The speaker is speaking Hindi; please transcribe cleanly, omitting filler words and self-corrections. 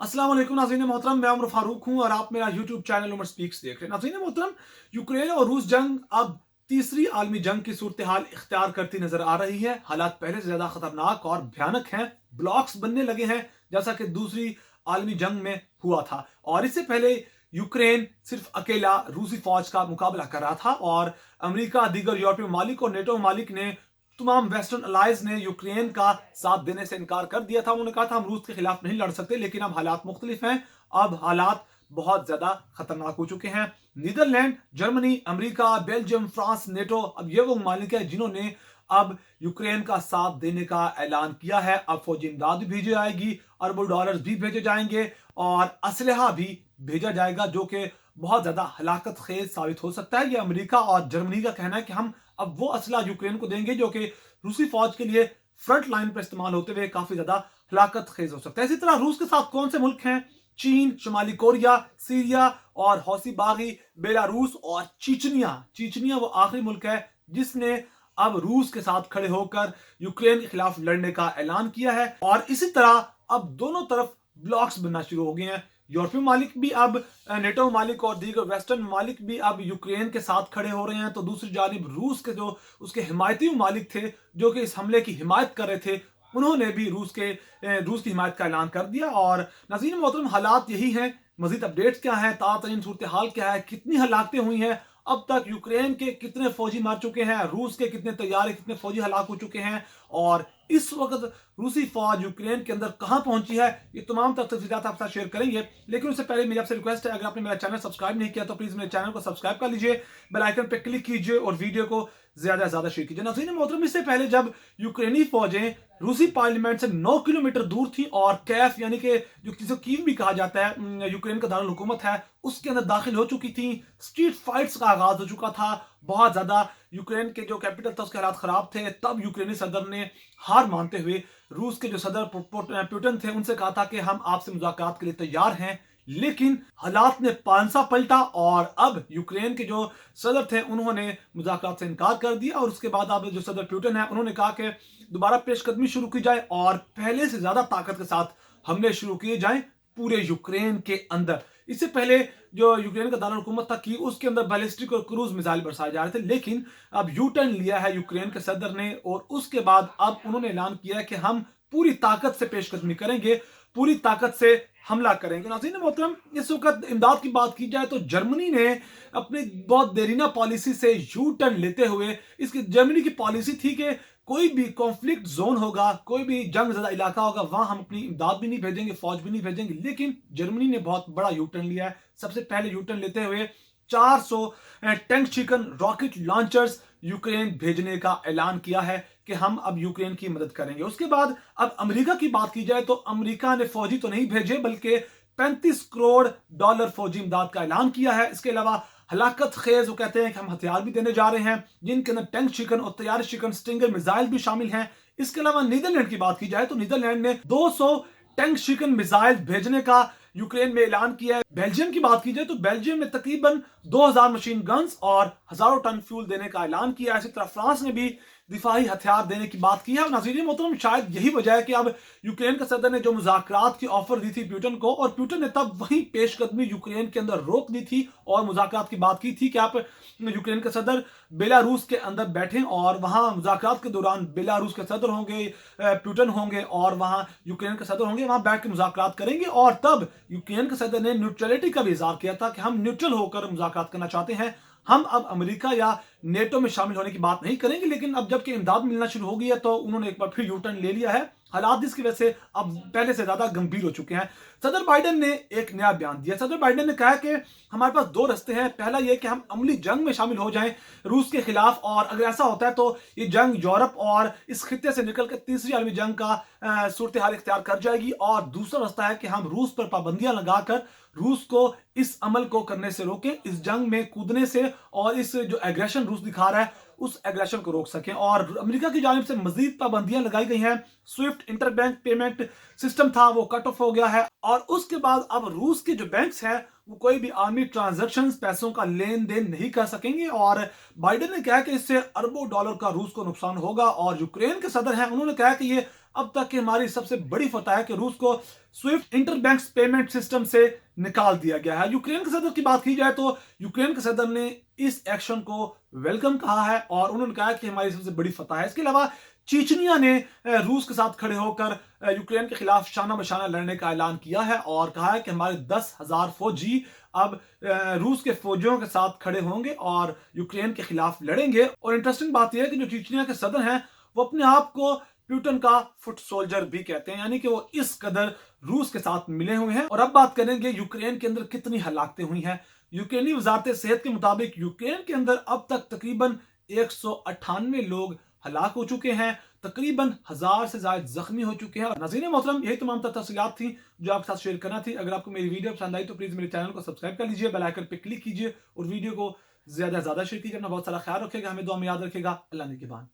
अस्सलाम वालेकुम नाज़रीन मोहतरम, मैं उमर फारूक हूं और आप मेरा यूट्यूब चैनल उमर स्पीक्स देख रहे हैं। नाज़रीन मोहतरम, यूक्रेन और रूस जंग अब तीसरी आलमी जंग की सूरत हाल इख्तियार करती नजर आ रही है। हालात पहले से ज्यादा खतरनाक और भयानक हैं। ब्लॉक्स बनने लगे हैं जैसा कि दूसरी आलमी जंग में हुआ था। और इससे पहले यूक्रेन सिर्फ अकेला रूसी फौज का मुकाबला कर रहा था और अमेरिका, दीगर यूरोपीय ममालिक और नेटो ममालिक ने, तमाम वेस्टर्न अलाइज ने यूक्रेन का साथ देने से इनकार कर दिया था। उन्होंने कहा था हम रूस के खिलाफ नहीं लड़ सकते, लेकिन अब हालात मुख्तलिफ हैं। अब हालात बहुत ज्यादा खतरनाक हो चुके हैं। Netherlands, Germany, America, Belgium, France, NATO, अब ये वो ममालिक है जिन्होंने अब यूक्रेन का साथ देने का ऐलान किया है। अब फौजी इमदाद भी भेजी जाएगी, अरबों डॉलर्स भी भेजे जाएंगे और असलहा भी भेजा जाएगा, जो कि बहुत ज्यादा हलाकत खेज साबित हो सकता है। ये अमेरिका और जर्मनी का कहना है कि हम अब वो असला यूक्रेन को देंगे जो कि रूसी फौज के लिए फ्रंट लाइन पर इस्तेमाल होते हुए काफी ज्यादा हलाकत खेज हो सकता है। इसी तरह रूस के साथ कौन से मुल्क हैं? चीन, शुमाली कोरिया, सीरिया और हौसी बागी, बेलारूस और चीचनिया। चीचनिया वो आखिरी मुल्क है जिसने अब रूस के साथ खड़े होकर यूक्रेन के खिलाफ लड़ने का ऐलान किया है। और इसी तरह अब दोनों तरफ ब्लॉक्स बनना शुरू हो गए हैं। यूरोपीय मालिक भी अब, नेटो मालिक और दीगर वेस्टर्न मालिक भी अब यूक्रेन के साथ खड़े हो रहे हैं। तो दूसरी जानिब रूस के जो उसके हिमायती मालिक थे जो कि इस हमले की हिमायत कर रहे थे, उन्होंने भी रूस की हिमायत का ऐलान कर दिया। और नाज़रीन मोहतरम, हालात यही हैं। मजीद अपडेट्स क्या है, ताज़ा तरीन सूरत हाल क्या है, कितनी हलाकतें हुई हैं अब तक, यूक्रेन के कितने फौजी मार चुके हैं, रूस के कितने तैयार, कितने फौजी हलाक हो चुके हैं और इस वक्त रूसी फौज यूक्रेन के अंदर कहां पहुंची है, ये तमाम तफसीलात आपके साथ शेयर करेंगे। लेकिन उससे पहले मेरी आपसे रिक्वेस्ट है, अगर आपने मेरा चैनल सब्सक्राइब नहीं किया तो प्लीज मेरे चैनल को सब्सक्राइब कर लीजिए, बेल आइकन पर क्लिक कीजिए और वीडियो को ज्यादा से ज्यादा शेयर कीजिए। नाज़रीन मोहतरम, इससे पहले जब यूक्रेनी फौजें रूसी पार्लियामेंट से 9 किलोमीटर दूर थी और कैफ यानी कि जो किसी कीव भी कहा जाता है, यूक्रेन का दारुल हुकूमत है, उसके अंदर दाखिल हो चुकी थी। स्ट्रीट फाइट्स का आगाज हो चुका था। बहुत ज्यादा यूक्रेन के जो कैपिटल था उसके हालात खराब थे। तब यूक्रेनी सदर ने हार मानते हुए रूस के जो सदर पुतिन थे उनसे कहा था कि हम आपसे मुज़ाकरात के लिए तैयार हैं। लेकिन हालात ने पांसा पलटा और अब यूक्रेन के जो सदर थे उन्होंने मुज़ाकरात से इनकार कर दिया। और उसके बाद अब जो सदर पुतिन है उन्होंने कहा कि दोबारा पेशकदमी शुरू की जाए और पहले से ज्यादा ताकत के साथ हमले शुरू किए जाएं पूरे यूक्रेन के अंदर। इससे पहले जो यूक्रेन का दारुल हुकूमत था कि उसके अंदर बैलिस्टिक और क्रूज मिसाइल बरसाए जा रहे थे, लेकिन अब यू टर्न लिया है यूक्रेन के सदर ने और उसके बाद अब उन्होंने ऐलान किया है कि हम पूरी ताकत से पेशकदमी करेंगे, पूरी ताकत से हमला करेंगे। नाज़रीन मोहतरम, इस वक्त इमदाद की बात की जाए तो जर्मनी ने अपनी बहुत देरीना पॉलिसी से यू टर्न लेते हुए, इसकी जर्मनी की पॉलिसी थी कि कोई भी कॉन्फ्लिक्ट जोन होगा, कोई भी जंग ज़्यादा इलाका होगा, वहां हम अपनी इमदाद भी नहीं भेजेंगे, फौज भी नहीं भेजेंगे। लेकिन जर्मनी ने बहुत बड़ा यू टर्न लिया है। सबसे पहले यू टर्न लेते हुए 400 tank chicken rocket launchers Ukraine भेजने का ऐलान किया है कि हम अब यूक्रेन की मदद करेंगे। उसके बाद अब अमेरिका की बात की जाए तो अमेरिका ने फौजी तो नहीं भेजे बल्कि 35 करोड़ डॉलर फौजी इमदाद का ऐलान किया है। इसके अलावा हलाकत खेज वो कहते हैं कि हम हथियार भी देने जा रहे हैं जिनके अंदर टैंक चिकन और तैयार चिकन स्टिंगर मिसाइल भी शामिल हैं। इसके अलावा नीदरलैंड की बात की जाए तो नीदरलैंड ने 200 टैंक चिकन मिसाइल भेजने का यूक्रेन में ऐलान किया है। बेल्जियम की बात की जाए तो बेल्जियम ने तकरीबन 2000 मशीन गन्स और हजारों टन फ्यूल देने का ऐलान किया है। इसी तरह फ्रांस ने भी दिफाई हथियार देने की बात की है। और नाज़रीन मोहतरम, शायद यही वजह है कि अब यूक्रेन के सदर ने जो मुज़ाकरात की ऑफर दी थी पुतिन को, और पुतिन ने तब वही पेशकदमी यूक्रेन के अंदर रोक दी थी और मुज़ाकरात की बात की थी कि आप यूक्रेन के सदर बेलारूस के अंदर बैठे और वहां मुज़ाकरात के दौरान बेलारूस के सदर होंगे, पुतिन होंगे और वहां यूक्रेन के सदर होंगे, वहां बैठ के मुज़ाकरात करेंगे। और तब यूक्रेन के सदर ने न्यूट्रलिटी का भी इज़हार किया था कि हम न्यूट्रल होकर मुज़ाकरात करना चाहते हैं, हम अब अमेरिका या नेटो में शामिल होने की बात नहीं करेंगे। लेकिन अब जबकि इमदाद मिलना शुरू हो गई है तो उन्होंने एक बार फिर यू टर्न ले लिया है। हालात जिसकी वजह से अब पहले से ज्यादा गंभीर हो चुके हैं। सदर बाइडेन ने एक नया बयान दिया। सदर बाइडेन ने कहा कि हमारे पास दो रास्ते हैं। पहला यह कि हम अमली जंग में शामिल हो जाएं रूस के खिलाफ, और अगर ऐसा होता है तो ये जंग यूरोप और इस खित्ते से निकलकर तीसरी आलमी जंग का सूरत हाल इख्तियार कर जाएगी। और दूसरा रास्ता है कि हम रूस पर पाबंदियां लगाकर रूस को इस अमल को करने से रोकें, इस जंग में कूदने से, और इस जो एग्रेशन रूस दिखा रहा है उस एग्रेशन को रोक सकें। और अमेरिका की जानिब से मजीद पाबंदियां लगाई गई हैं। स्विफ्ट इंटरबैंक पेमेंट सिस्टम था वो कट ऑफ हो गया है। और उसके बाद अब रूस के जो बैंक्स हैं वो कोई भी आर्मी ट्रांजैक्शंस, पैसों का लेन देन नहीं कर सकेंगे। और बाइडेन ने कहा कि इससे अरबों डॉलर का रूस को नुकसान होगा। और यूक्रेन के सदर हैं, उन्होंने कहा कि ये अब तक की हमारी सबसे बड़ी फतह है कि रूस को स्विफ्ट इंटरबैंक पेमेंट सिस्टम से निकाल दिया गया है। यूक्रेन के सदर की बात की जाए तो यूक्रेन के सदर ने इस एक्शन को वेलकम कहा है और उन्होंने कहा कि हमारी सबसे बड़ी फतह है। इसके अलावा चीचनिया ने रूस के साथ खड़े होकर यूक्रेन के खिलाफ शाना बशाना लड़ने का ऐलान किया है और कहा है कि हमारे 10,000 फौजी अब रूस के फौजियों के साथ खड़े होंगे और यूक्रेन के खिलाफ लड़ेंगे। और इंटरेस्टिंग बात यह है कि जो चीचनिया के सदर हैं वो अपने आप को प्यूटन का फुट सोल्जर भी कहते हैं, यानी कि वो इस कदर रूस के साथ मिले हुए हैं। और अब बात करेंगे यूक्रेन के अंदर कितनी हलाकतें हुई हैं। यूक्रेनी वजारत सेहत के मुताबिक यूक्रेन के अंदर अब तक तकरीबन 198 लोग हलाक हो चुके हैं, तकरीबन 1000 से ज्यादा जख्मी हो चुके हैं। नाज़रीन मोहतरम, यही तमाम तफसीलात थी जो आपके साथ शेयर करना थी। अगर आपको मेरी वीडियो पसंद आई तो प्लीज मेरे चैनल को सब्सक्राइब कर लीजिए, बेल आइकन पे क्लिक कीजिए और वीडियो को ज्यादा से ज्यादा शेयर कीजिए। अपना बहुत सारा ख्याल रखेगा, हमें दुआ में याद रखेगा। अल्लाह ने के बाद।